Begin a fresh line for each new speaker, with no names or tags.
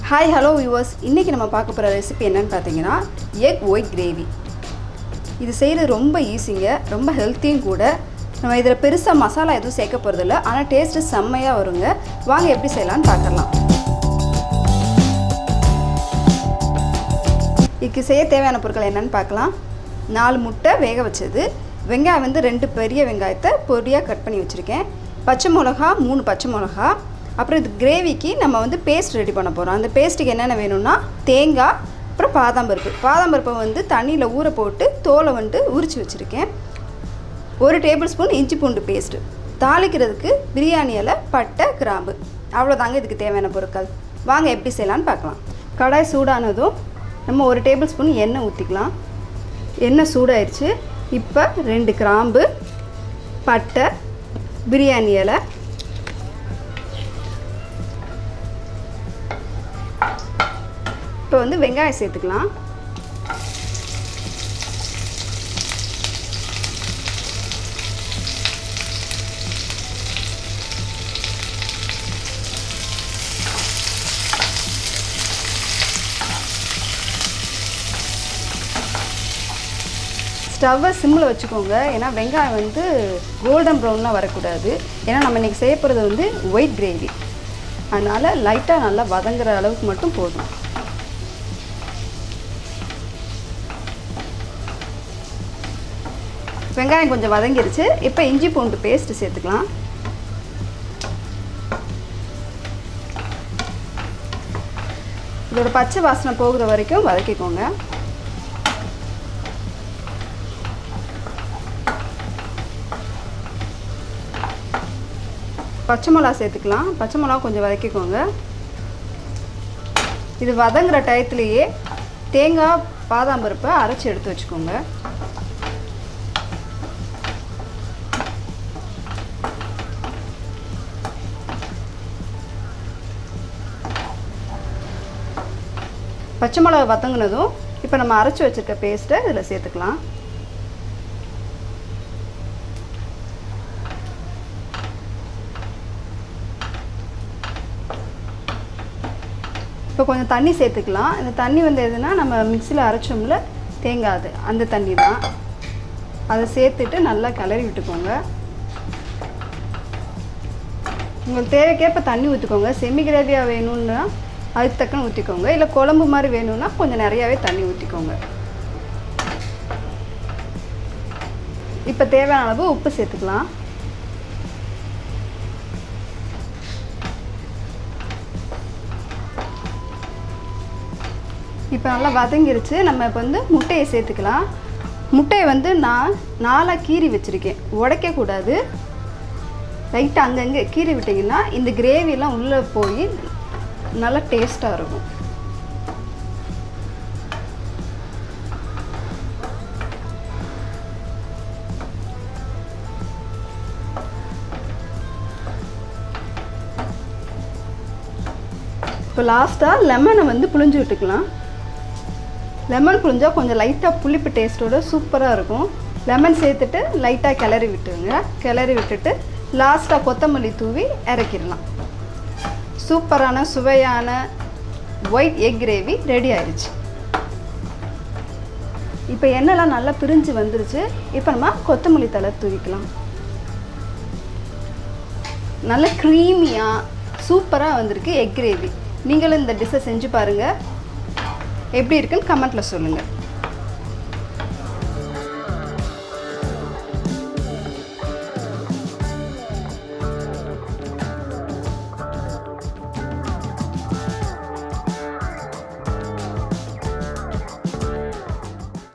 Hi hello viewers, இன்றைக்கி நம்ம பார்க்க போகிற ரெசிபி என்னென்னு பார்த்தீங்கன்னா எக் ஒயிட் கிரேவி. இது செய்கிறது ரொம்ப ஈஸிங்க, ரொம்ப ஹெல்த்தியும் கூட. நம்ம இதில் பெருசாக மசாலா எதுவும் சேர்க்க போகிறதில்ல, ஆனால் டேஸ்ட்டு செம்மையாக வருங்க. வாங்க எப்படி செய்யலான்னு பார்க்கலாம். இதுக்கு செய்ய தேவையான பொருட்கள் என்னென்னு பார்க்கலாம். 4 முட்டை வேக வச்சது, வெங்காயம் வந்து 2 பெரிய வெங்காயத்தை பொடியாக கட் பண்ணி வச்சுருக்கேன், பச்சை மிளகா 3 பச்சை மிளகா. அப்புறம் இது கிரேவிக்கு நம்ம வந்து பேஸ்ட் ரெடி பண்ண போகிறோம். அந்த பேஸ்ட்டுக்கு என்னென்ன வேணும்னா தேங்காய், அப்புறம் பாதாம் பருப்பை வந்து தண்ணியில் ஊற போட்டு தோலை வந்து உரித்து வச்சுருக்கேன். 1 டேபிள் ஸ்பூன் இஞ்சி பூண்டு பேஸ்ட்டு, தாளிக்கிறதுக்கு பிரியாணி இலை, பட்டை, கிராம்பு. அவ்வளோதாங்க இதுக்கு தேவையான பொருட்கள். வாங்க எப்படி செய்யலான்னு பார்க்கலாம். கடாய் சூடானதும் நம்ம 1 டேபிள் ஸ்பூன் எண்ணெய் ஊற்றிக்கலாம். எண்ணெய் சூடாயிடுச்சு. இப்போ 2 கிராம்பு, பட்டை, பிரியாணி இலை, இப்போ வந்து வெங்காயம் சேர்த்துக்கலாம். ஸ்டவ்வை சிம்மில் வச்சுக்கோங்க, ஏன்னா வெங்காயம் வந்து கோல்டன் ப்ரௌன்லாம் வரக்கூடாது. ஏன்னா நம்ம இன்றைக்கி செய்ய போகிறது வந்து ஒயிட் கிரேவி, அதனால் லைட்டாக நல்லா வதங்குற அளவுக்கு மட்டும் போதும். வெங்காயம் கொஞ்சம் வதங்கிருச்சு. இப்போ இஞ்சி பூண்டு பேஸ்ட்டு சேர்த்துக்கலாம். இதோட பச்சை வாசனை போகிற வரைக்கும் வதக்கிக்கோங்க. பச்சை மிளகா சேர்த்துக்கலாம். பச்சை மிளகா கொஞ்சம் வதக்கிக்கோங்க. இது வதங்குற டயத்துலேயே தேங்காய், பாதாம் பருப்பை அரைச்சி எடுத்து வச்சுக்கோங்க. பச்சை மிளகா வதங்கினதும் இப்போ நம்ம அரைச்சி வச்சுருக்க பேஸ்ட்டை இதில் சேர்த்துக்கலாம். இப்போ கொஞ்சம் தண்ணி சேர்த்துக்கலாம். இந்த தண்ணி வந்து எதுனா நம்ம மிக்சியில் அரைச்சோம்ல தேங்காது, அந்த தண்ணி தான். அதை சேர்த்துட்டு நல்லா கிளறி விட்டுக்கோங்க. உங்களுக்கு தேவைக்கேற்ப தண்ணி ஊற்றிக்கோங்க. செமி கிரேவியாக வேணும்னா அதுக்கு தக்கன ஊற்றிக்கோங்க, இல்லை குழம்பு மாதிரி வேணும்னா கொஞ்சம் நிறையாவே தண்ணி ஊற்றிக்கோங்க. இப்போ தேவையான அளவு உப்பு சேர்த்துக்கலாம். இப்போ நல்லா வதங்கிருச்சு. நம்ம இப்போ வந்து முட்டையை சேர்த்துக்கலாம். முட்டையை வந்து நான் 4 கீறி வச்சுருக்கேன். உடைக்கக்கூடாது, லைட்டாக அங்கங்கே கீறி விட்டிங்கன்னா இந்த கிரேவிலாம் உள்ளே போய் நல்லா டேஸ்ட்டாக இருக்கும். இப்போ லாஸ்ட்டாக லெமனை வந்து புழிஞ்சு விட்டுக்கலாம். லெமன் புழிஞ்சால் கொஞ்சம் லைட்டாக புளிப்பு டேஸ்ட்டோட சூப்பராக இருக்கும். லெமன் சேர்த்துட்டு லைட்டாக கிளறி விட்டுருங்க. கிளறி விட்டுட்டு லாஸ்ட்டாக கொத்தமல்லி தூவி இறக்கிடலாம். சூப்பரான சுவையான ஒயிட் எக் கிரேவி ரெடி ஆயிடுச்சு. இப்போ எண்ணெய்லாம் நல்லா பிரிஞ்சு வந்துருச்சு. இப்போ நம்ம கொத்தமல்லி தழை தூவிக்கலாம். நல்ல க்ரீமியாக சூப்பராக வந்திருக்கு எக் கிரேவி. நீங்களும் இந்த டிஷ்ஷை செஞ்சு பாருங்கள். எப்படி இருக்குன்னு கமெண்ட்டில் சொல்லுங்கள்.